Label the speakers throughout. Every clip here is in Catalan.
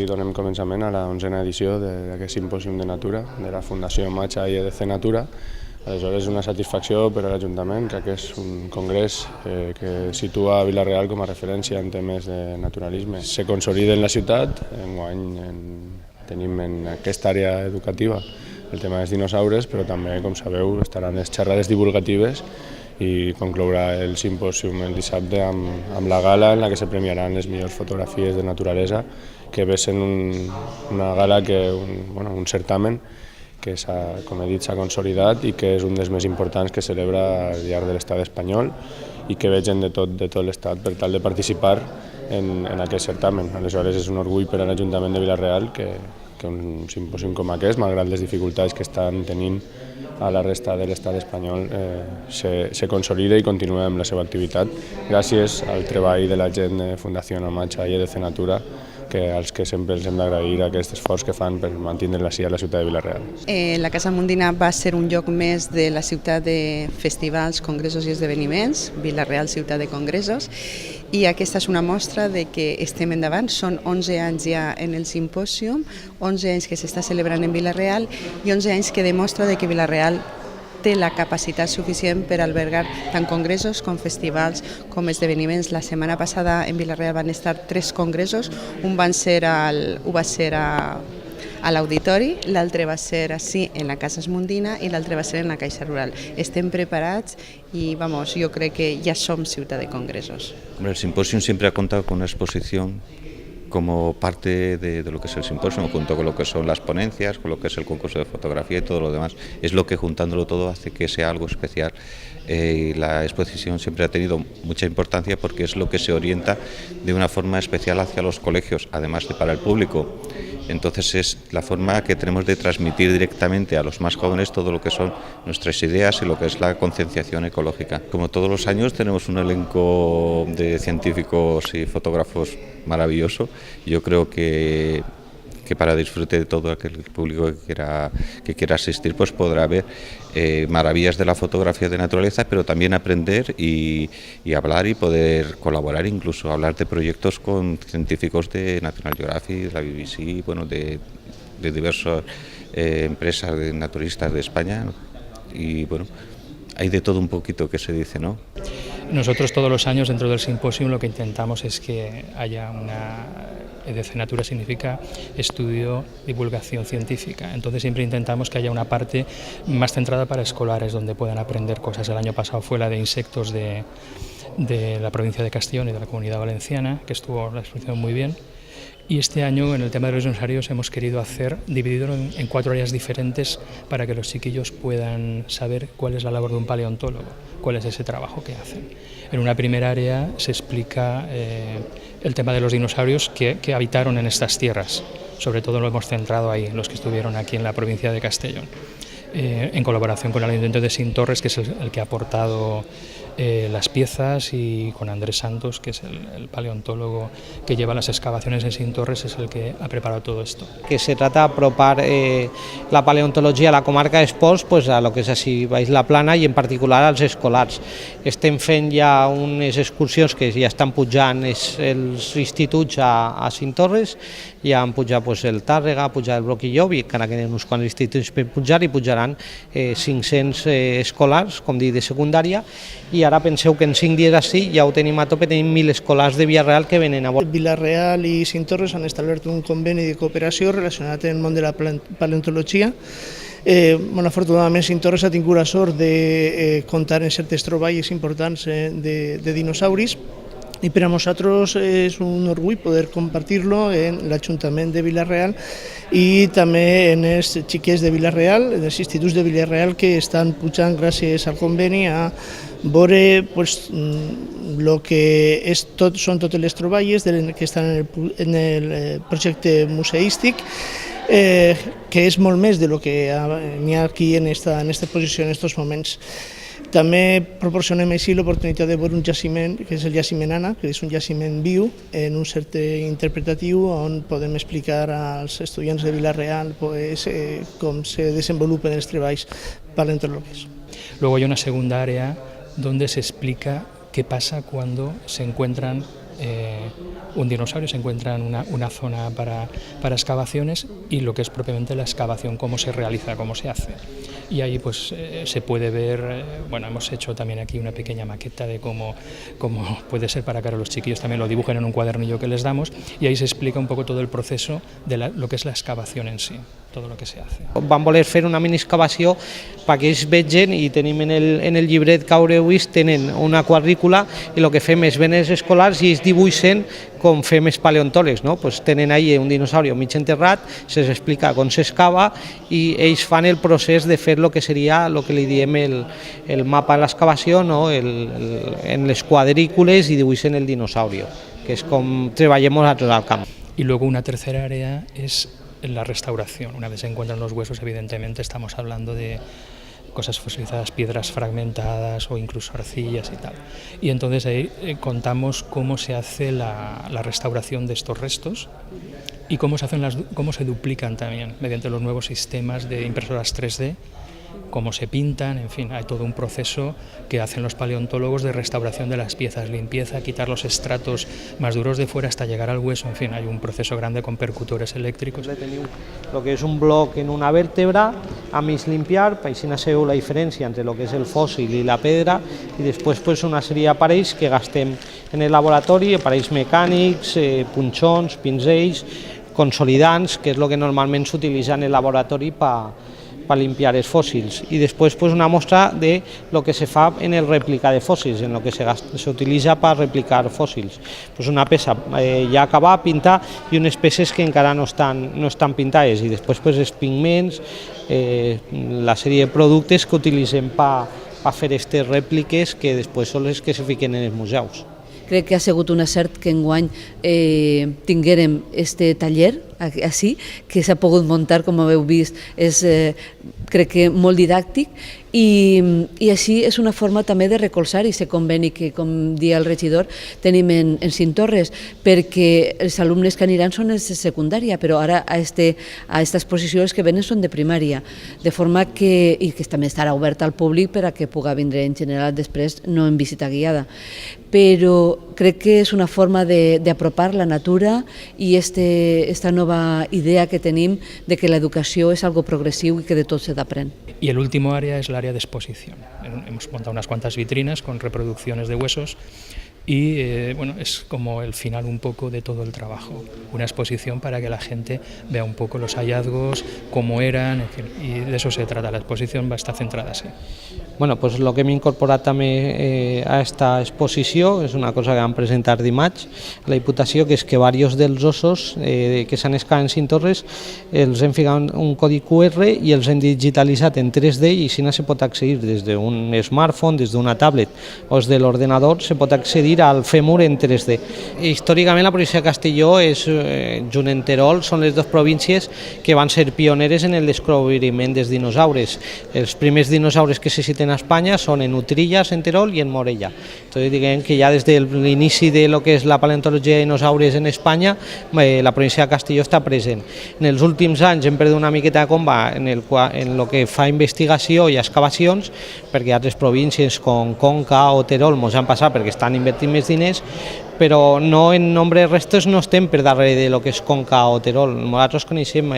Speaker 1: Avui donem començament a la 11a edició d'aquest simpòsium de natura de la Fundació Matxa i EDC Natura. Aleshores és una satisfacció per a l'Ajuntament, crec que és un congrés que situa a Vila-real com a referència en temes de naturalisme. Se consolida en la ciutat, enguany tenim en aquesta àrea educativa el tema dels dinosaures, però també, com sabeu, estaran les xerrades divulgatives i conclourà el simpòsium el dissabte amb la gala en la que se premiaran les millors fotografies de naturalesa, que ve sent una gala, un certamen que com he dit, s'ha consolidat i que és un dels més importants que celebra al llarg de l'estat espanyol i que ve gent de tot l'estat per tal de participar en aquest certamen. Aleshores és un orgull per a l'Ajuntament de Vila-real que un simpòsium com aquest, malgrat les dificultats que estan tenint a la resta de l'estat espanyol, se consolida i continua amb la seva activitat gràcies al treball de la gent de Fundació Matxa i EDC Natura, als que sempre els hem d'agrair aquest esforç que fan per mantenir-la a la ciutat de Vila-real.
Speaker 2: La Casa Mundina va ser un lloc més de la ciutat de festivals, congressos i esdeveniments, Vila-real, ciutat de congressos, i aquesta és una mostra de que estem endavant. Són 11 anys ja en el simpòsium, 11 anys que s'està celebrant en Vila-real i 11 anys que demostra que Vila-real té la capacitat suficient per albergar tant congressos com festivals com esdeveniments. La setmana passada en Vila-real van estar 3 congressos, un va ser a l'Auditori, l'altre va ser així en la Casa Mundina i l'altre va ser en la Caixa Rural. Estem preparats y yo creo que ya somos ciudad de congresos.
Speaker 3: El simposio siempre ha contado con una exposición como parte de lo que es el simposio, junto con lo que son las ponencias, con lo que es el concurso de fotografía y todo lo demás. Es lo que juntándolo todo hace que sea algo especial. Y la exposición siempre ha tenido mucha importancia porque es lo que se orienta de una forma especial hacia los colegios, además de para el público. Entonces es la forma que tenemos de transmitir directamente a los más jóvenes todo lo que son nuestras ideas y lo que es la concienciación ecológica. Como todos los años tenemos un elenco de científicos y fotógrafos maravilloso. Yo creo que para disfrute de todo aquel público que quiera asistir, pues podrá ver maravillas de la fotografía de naturaleza, pero también aprender y hablar y poder colaborar, incluso hablar de proyectos con científicos de National Geographic, la BBC, de diversas empresas de naturistas de España, ¿no? Y hay de todo un poquito que se dice, ¿no?
Speaker 4: Nosotros todos los años dentro del simposio lo que intentamos es que haya una... EDC Natura significa estudio, divulgación científica, entonces siempre intentamos que haya una parte más centrada para escolares donde puedan aprender cosas. El año pasado fue la de insectos de la provincia de Castellón y de la Comunidad Valenciana, que estuvo la exposición muy bien. Y este año en el tema de los dinosaurios hemos querido dividirlo en 4 áreas diferentes para que los chiquillos puedan saber cuál es la labor de un paleontólogo, cuál es ese trabajo que hacen. En una primera área se explica el tema de los dinosaurios que habitaron en estas tierras, sobre todo lo hemos centrado ahí, los que estuvieron aquí en la provincia de Castellón, en colaboración con el Ayuntamiento de Sintorres, que es el que ha aportado las piezas, y con Andrés Santos, que es el paleontólogo que lleva las excavaciones en Sintorres, es el que ha preparado todo esto.
Speaker 5: Que se trata de apropar la paleontologia a la comarca d'Esports, pues, a lo que és així Baix la Plana i en particular als escolars. Estem fent ja unes excursions que ja estan pujant els instituts a Sintorres, ja han pujat el Tàrrega, ha pujat el Broquillov, i encara queden uns quants instituts per pujar, i pujaran 500 escolars, com dic, de secundària, i ara penseu que en 5 dies així ja ho tenim a tope, tenim 1.000 escolars de Vila-real que venen a veure.
Speaker 6: Vila-real i Sintorres han establert un conveni de cooperació relacionat amb el món de la paleontologia. Afortunadament Sintorres ha tingut la sort de comptar en certes troballes importants de dinosauris, i per a nosaltres és un orgull poder compartir-lo en l'Ajuntament de Vila-real i també en els xiquets de Vila-real, en els instituts de Vila-real que estan pujant gràcies al conveni a veure el que són totes les troballes que estan en el projecte museístic, que és molt més del que n'hi ha aquí en aquesta exposició en aquests moments. També proporcionem així l'oportunitat de veure un jaciment, que és el jaciment Anna, que és un jaciment viu, en un cert interpretatiu, on podem explicar als estudiants de Vila-real com se desenvolupen els treballs paleontològics.
Speaker 4: Luego hay una segunda área donde se explica qué pasa cuando se encuentran un dinosaurio, se encuentra en una zona para excavaciones y lo que es propiamente la excavación, cómo se realiza, cómo se hace. Y ahí pues se puede ver, bueno, hemos hecho también aquí una pequeña maqueta de cómo puede ser para que ahora los chiquillos también lo dibujen en un cuadernillo que les damos, y ahí se explica un poco todo el proceso de lo que es la excavación en sí, todo lo que se hace.
Speaker 5: Vam voler fer una mini excavació perquè ells vegin, i tenim en el llibret que haureu vist, tenen una quadrícula i el que fem és ven els escolars i ells dibuixen com fem els paleontòlegs, no? Pues tenen ahí un dinosaurio mig enterrat, se'ls explica com s'excava i ells fan el procés de fer el que seria el que li diem el mapa de l'excavació, no? En les quadrícules, i dibuixen el dinosaurio, que és com treballem nosaltres al camp.
Speaker 4: Y luego una tercera área es la restauración. Una vez se encuentran los huesos, evidentemente estamos hablando de cosas fosilizadas, piedras fragmentadas o incluso arcillas y tal. Y entonces ahí contamos cómo se hace la restauración de estos restos y cómo se duplican también mediante los nuevos sistemas de impresoras 3D, cómo se pintan, en fin, hay todo un proceso que hacen los paleontólogos de restauración de las piezas, limpieza, quitar los estratos más duros de fuera hasta llegar al hueso, en fin, hay un proceso grande con percutores eléctricos.
Speaker 5: Lo que és un bloc en una vèrtebra, a mig limpiar, així sabeu la diferència entre el que és el fòssil i la pedra, i després pues, una sèrie d'aparells que gastem en el laboratori, aparells mecànics, punxons, pinzells, consolidants, que és el que normalment s'utilitza en el laboratori per limpiar els fòssils, i després pues, una mostra de lo que se fa en el replicar de fòssils, en lo que s'utilitza per replicar fòssils. Pues una peça ja acabada, pintar, i unes peces que encara no estan pintades, i després pues, els pigments, la sèrie de productes que utilitzem per fer aquestes rèpliques que després són les que se fiquen en els museus.
Speaker 7: Crec que ha sigut un acert que enguany tinguérem este taller així, que s'ha pogut muntar, com heu vist, és crec que molt didàctic, i així és una forma també de recolzar aquest conveni que, com dia el regidor, tenim en Cinctorres, perquè els alumnes que aniran són els de secundària, però ara a aquesta exposició els que venen són de primària, de forma que, i que també estarà oberta al públic per a que pugui vindre en general després, no en visita guiada. Però crec que és una forma d'apropar la natura i esta nova idea que tenim de que l'educació és algo progressiu i que de tot se d'aprèn.
Speaker 4: Y el último área es el área de exposición. Hemos montado unas cuantas vitrinas con reproducciones de huesos y bueno, es como el final un poco de todo el trabajo, una exposición para que la gente vea un poco los hallazgos, cómo eran, en fin, y de eso se trata, la exposición va a estar centrada así.
Speaker 5: Bueno, pues el que hem incorporat també a esta exposició és una cosa que vam presentar dimarts a la Diputació, que és que diversos dels ossos que s'han excavat en Cinctorres els hem ficat un codi QR i els hem digitalitzat en 3D, i així se pot accedir des d'un smartphone, des d'una tablet o des de l'ordenador, se pot accedir al fèmur en 3D. Històricament la província de Castelló junt amb Terol són les dues províncies que van ser pioneres en el descobriment dels dinosaures. Els primers dinosaures que se citen a Espanya són en Utrillas, en Terol i en Morella. Entonces, diguem que ja des de l'inici de lo que és la paleontologia de dinosaures en Espanya, la província de Castelló està present. En els últims anys hem perdut una miqueta de comba en el que fa investigació i excavacions, perquè altres províncies com Conca o Terol ens han passat perquè estan invertint més diners, però no en nombre de restes no estem per darrere de lo que és Conca o Terol. Nosaltres coneixem,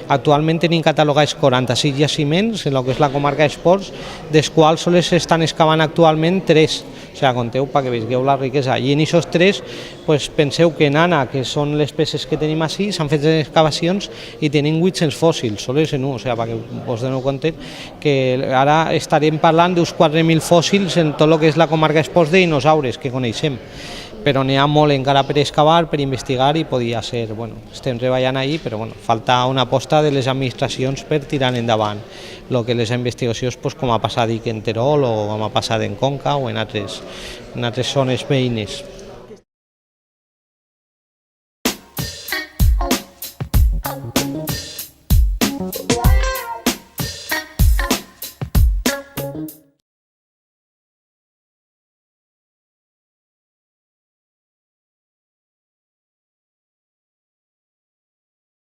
Speaker 5: actualment tenim catalogats 46 jaciments en el que és la comarca d'Esports, dels quals sols estan excavant actualment 3. O sigui, compteu perquè veieu la riquesa. I en aquests 3, penseu que en Anna, que són les peces que tenim així, s'han fet excavacions i tenim 800 fòssils, sols en un. O sigui, perquè us doneu compte que ara estarem parlant d'uns 4.000 fòssils en tot el que és la comarca d'Esports de dinosaures que coneixem. Però n'hi ha molt encara per excavar, per investigar, i podia ser, bueno, estem treballant ahí, però bueno, falta una aposta de les administracions per tirar endavant el que les investigacions, com ha passat en Terol o com ha passat en Conca o en altres zones veïnes.